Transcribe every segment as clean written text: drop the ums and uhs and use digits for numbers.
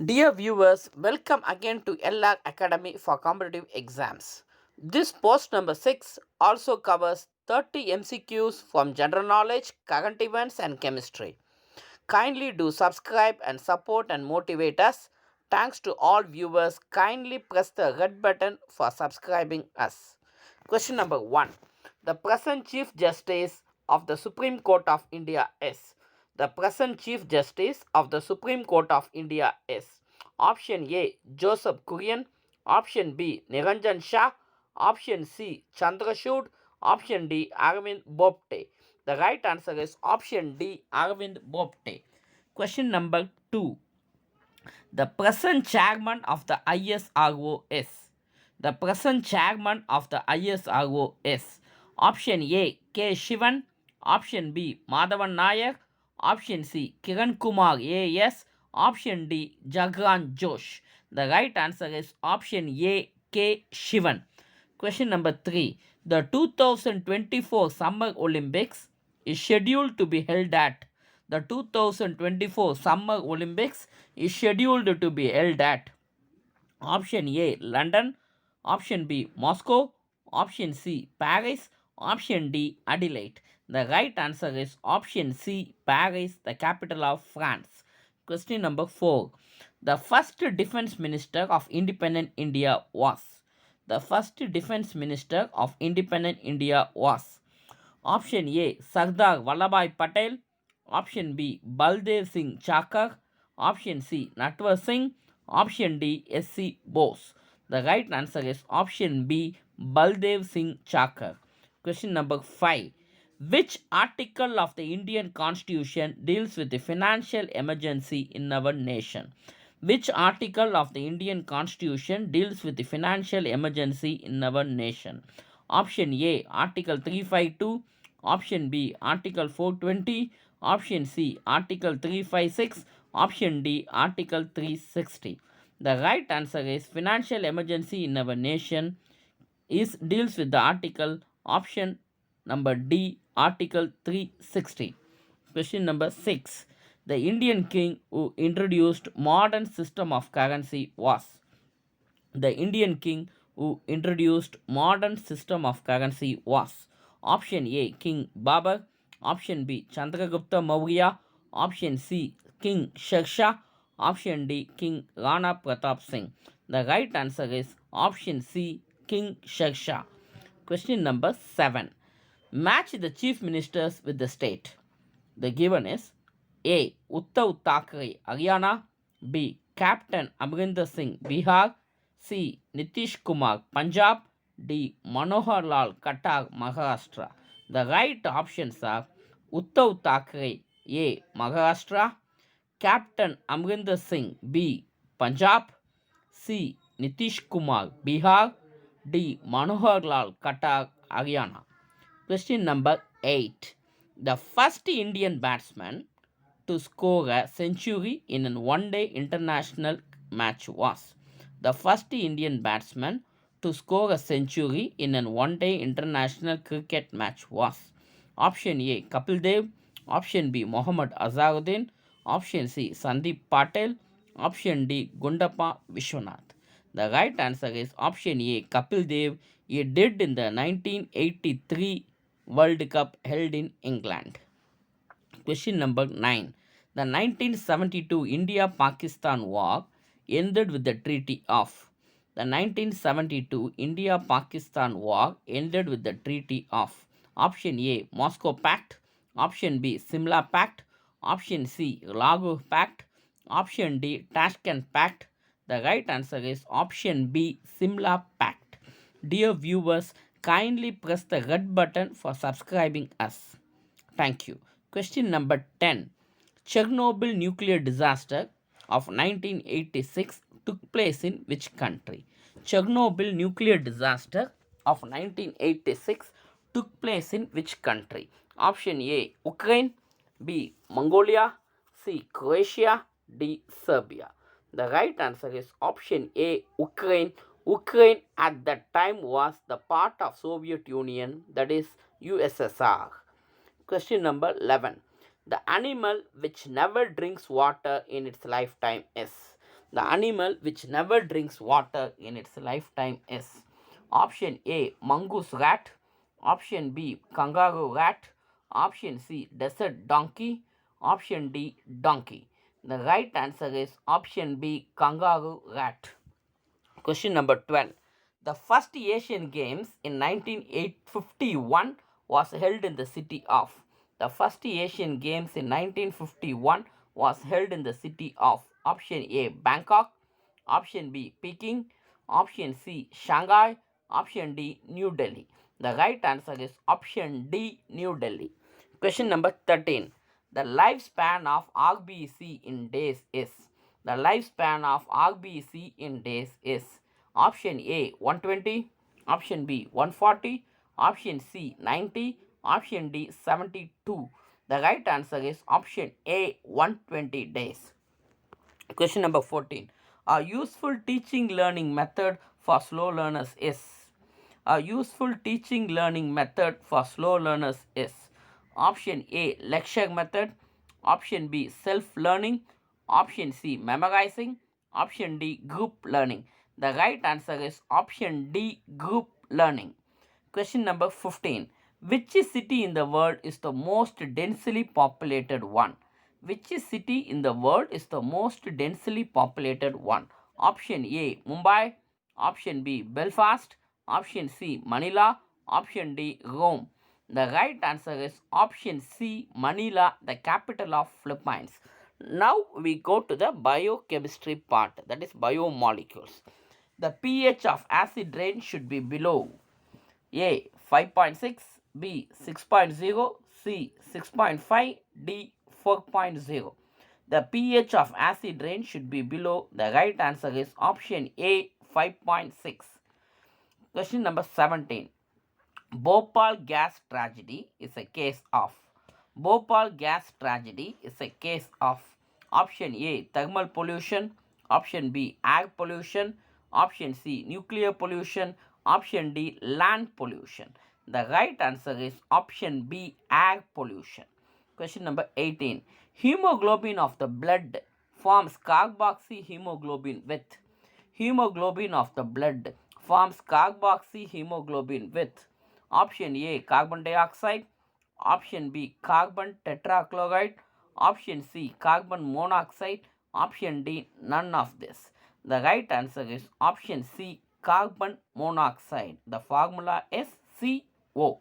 Dear viewers, welcome again to LR Academy for Competitive Exams. This post number 6 also covers 30 MCQs from general knowledge, current events, and chemistry. Kindly do subscribe and support and motivate us. Thanks to all viewers. Kindly press the red button for subscribing us. Question number 1. The present Chief Justice of the Supreme Court of India is. The present Chief Justice of the Supreme Court of India is. Option A. Joseph Kurian. Option B. Niranjan Shah. Option C. Chandrachud. Option D. Arvind Bopte. The right answer is option D. Arvind Bopte. Question number 2. The present chairman of the ISRO is. The present chairman of the ISRO is. Option A. K. Shivan. Option B. Madhavan Nayak. Option C. Kiran Kumar AS. Option D. Jagran Josh. The right answer is option A. K. Shivan. Question number 3. The 2024 Summer Olympics is scheduled to be held at. The 2024 Summer Olympics is scheduled to be held at. Option A. London. Option B. Moscow. Option C. Paris. Option D. Adelaide. The right answer is option C. Paris, the capital of France. Question number 4. The first defense minister of independent India was. The first defense minister of independent India was. Option A. Sardar Vallabhbhai Patel. Option B. Baldev Singh Chakar. Option C. Natwar Singh. Option D. S.C. Bose. The right answer is option B. Baldev Singh Chakar. Question number 5. Which article of the Indian Constitution deals with the financial emergency in our nation? Which article of the Indian Constitution deals with the financial emergency in our nation? Option A. Article 352. Option B. Article 420. Option C. Article 356. Option D. Article 360. The right answer is financial emergency in our nation deals with the article option number D, Article 360. Question number 6. The Indian king who introduced modern system of currency was. The Indian king who introduced modern system of currency was. Option A. King Babur. Option B. Chandragupta Maurya. Option C. King Sher Option D. King Rana Pratap Singh. The right answer is option C. King Sher Question number 7. Match the chief ministers with the state. The given is A. Uddhav Thackeray, Haryana. B. Captain Amrinder Singh, Bihar. C. Nitish Kumar, Punjab. D. Manohar Lal Khattar, Maharashtra. The right options are Uddhav Thackeray, A. Maharashtra. Captain Amrinder Singh, B. Punjab. C. Nitish Kumar, Bihar. D. Manohar Lal Khattar, Haryana. Question number 8. The first Indian batsman to score a century in a one-day international match was. The first Indian batsman to score a century in a one-day international cricket match was. Option A. Kapil Dev. Option B. Mohammad Azharuddin. Option C. Sandeep Patel. Option D. Gundappa Vishwanath. The right answer is option A. Kapil Dev. He did in the 1983 World Cup held in England. Question number 9. The 1972 India-Pakistan War ended with the Treaty of. The 1972 India-Pakistan War ended with the Treaty of. Option A. Moscow Pact. Option B. Simla Pact. Option C. Lahore Pact. Option D. Tashkent Pact. The right answer is option B. Simla Pact. Dear viewers, kindly press the red button for subscribing us. Thank you. Question number 10. Chernobyl nuclear disaster of 1986 took place in which country? Chernobyl nuclear disaster of 1986 took place in which country? Option A. Ukraine. B. Mongolia. C. Croatia. D. Serbia. The right answer is option A. Ukraine. Ukraine at that time was the part of Soviet Union, that is USSR. Question number 11. The animal which never drinks water in its lifetime is. The animal which never drinks water in its lifetime is option A mongoose rat, option B kangaroo rat, option C desert donkey, option D donkey. The right answer is option B kangaroo rat. Question number 12. The first Asian Games in 1951 was held in the city of. The first Asian Games in 1951 was held in the city of. Option A Bangkok, option B Peking, option C Shanghai, option D New Delhi. The right answer is option D New Delhi. Question number 13. The lifespan of RBC in days is. The lifespan of RBC in days is option A 120, option B 140, option C 90, option D 72. The right answer is option A 120 days. Question number 14. A useful teaching learning method for slow learners is. A useful teaching learning method for slow learners is option A lecture method, option B self learning, option C memorizing, option D group learning. The right answer is option D group learning. Question number 15. Which city in the world is the most densely populated one? Which city in the world is the most densely populated one? Option A Mumbai, option B Belfast, option C Manila, option D Rome. The right answer is option C Manila, the capital of Philippines. Now we go to the biochemistry part, that is biomolecules. The pH of acid rain should be below A 5.6, B 6.0, C 6.5, D 4.0. The pH of acid rain should be below. The right answer is option A 5.6. Question number 17. Bhopal gas tragedy is a case of. Bhopal gas tragedy is a case of option A thermal pollution, option B air pollution, option C nuclear pollution, option D land pollution. The right answer is option B air pollution. Question number 18. Hemoglobin of the blood forms carboxyhemoglobin with. Hemoglobin of the blood forms carboxyhemoglobin with option A carbon dioxide, option B carbon tetrachloride, option C carbon monoxide, option D none of this. The right answer is option C carbon monoxide. The formula is CO.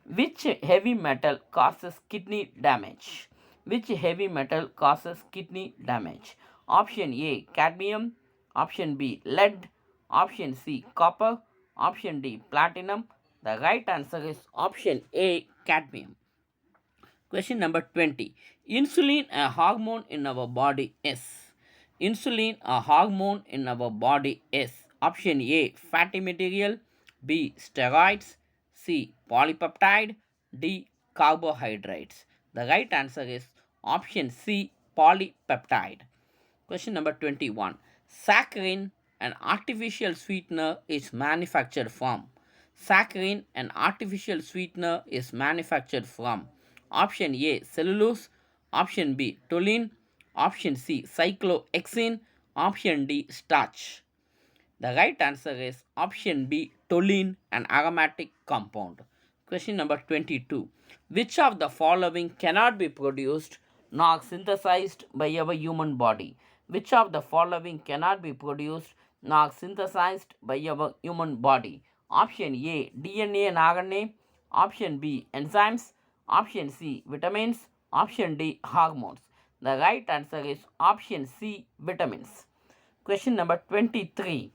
Which heavy metal causes kidney damage? Which heavy metal causes kidney damage? Option A cadmium, option B lead, option C copper, option D platinum. The right answer is option A cadmium. Question number 20. Insulin, a hormone in our body, is. Insulin, a hormone in our body, is. Option A fatty material, B steroids, C polypeptide, D carbohydrates. The right answer is option C polypeptide. Question number 21. Saccharin, an artificial sweetener, is manufactured from. Saccharin, an artificial sweetener, is manufactured from. Option A cellulose, option B toluene, option C cyclohexane, option D starch. The right answer is option B toluene, an aromatic compound. Question number 22. Which of the following cannot be produced nor synthesized by our human body? Which of the following cannot be produced nor synthesized by our human body? Option A DNA and RNA, option B enzymes, option C vitamins, option D hormones. The right answer is option C vitamins. Question number 23.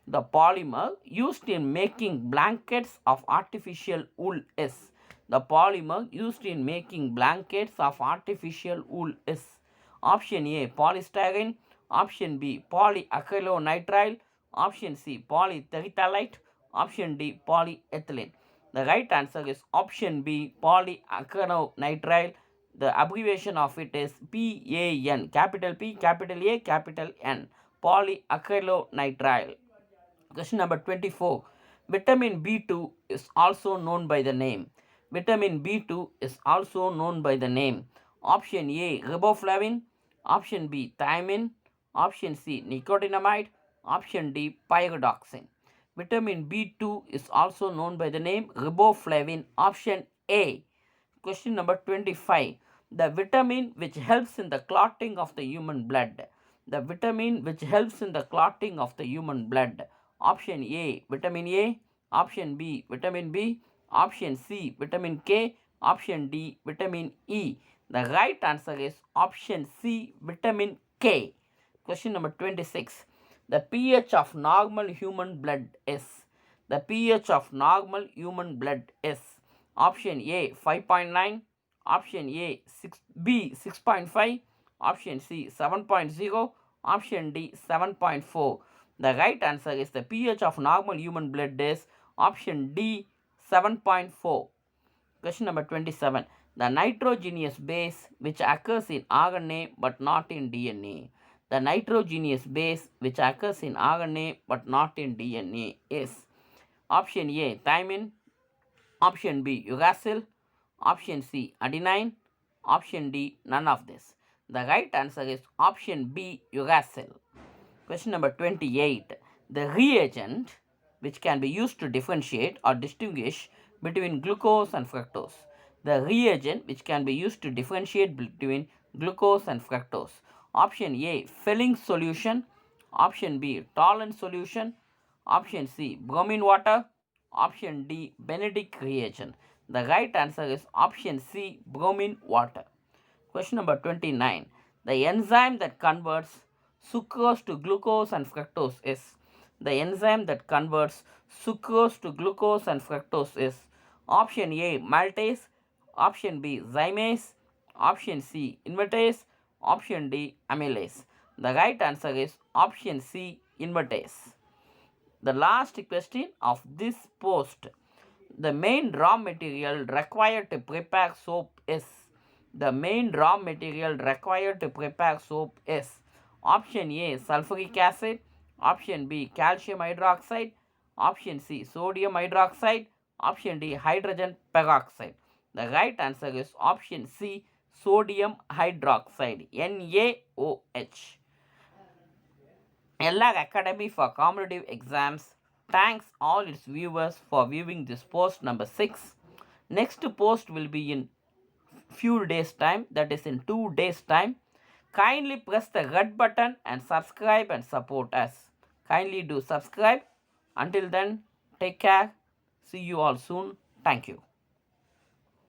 The polymer used in making blankets of artificial wool is. The polymer used in making blankets of artificial wool is. Option A polystyrene, option B polyacrylonitrile, option C polyterephthalate, option D polyethylene. The right answer is option B polyacrylonitrile. The abbreviation of it is PAN, capital P, capital A, capital N, polyacrylonitrile. Question number 24. Vitamin B2 is also known by the name. Vitamin B2 is also known by the name. Option A riboflavin, option B thiamine, Option C, nicotinamide. Option D, pyridoxine. Vitamin B2 is also known by the name riboflavin. Option A. Question number 25. The vitamin which helps in the clotting of the human blood. The vitamin which helps in the clotting of the human blood. Option A, vitamin A. Option B, vitamin B. Option C, vitamin K. Option D, vitamin E. The right answer is option C, vitamin K. Question number 26. The pH of normal human blood is. The pH of normal human blood is. Option A 5.9, option A 6.5, option C 7.0, option D 7.4. The right answer is the pH of normal human blood is option D 7.4. Question number 27. The nitrogenous base which occurs in RNA but not in DNA. The nitrogenous base which occurs in RNA but not in DNA is option A thymine, option B uracil, option C adenine, option D none of this. The right answer is option B uracil. Question number 28. The reagent which can be used to differentiate or distinguish between glucose and fructose. The reagent which can be used to differentiate between glucose and fructose. Option A Fehling solution, option B Tollens solution, option C bromine water, option D Benedict reagent. The right answer is option C bromine water. Question number 29. The enzyme that converts sucrose to glucose and fructose is. The enzyme that converts sucrose to glucose and fructose is option A maltase, option B zymase, option C invertase, option D amylase. The right answer is option C invertase. The last question of this post. The main raw material required to prepare soap is. The main raw material required to prepare soap is option A sulfuric acid, option B calcium hydroxide, option C sodium hydroxide, option D hydrogen peroxide. The right answer is option C sodium hydroxide, NaOH. LR Academy for Competitive Exams thanks all its viewers for viewing this post number 6. Next post will be in few days time, that is in 2 days time. Kindly press the red button and subscribe and support us. Kindly do subscribe. Until then, take care. See you all soon. Thank you.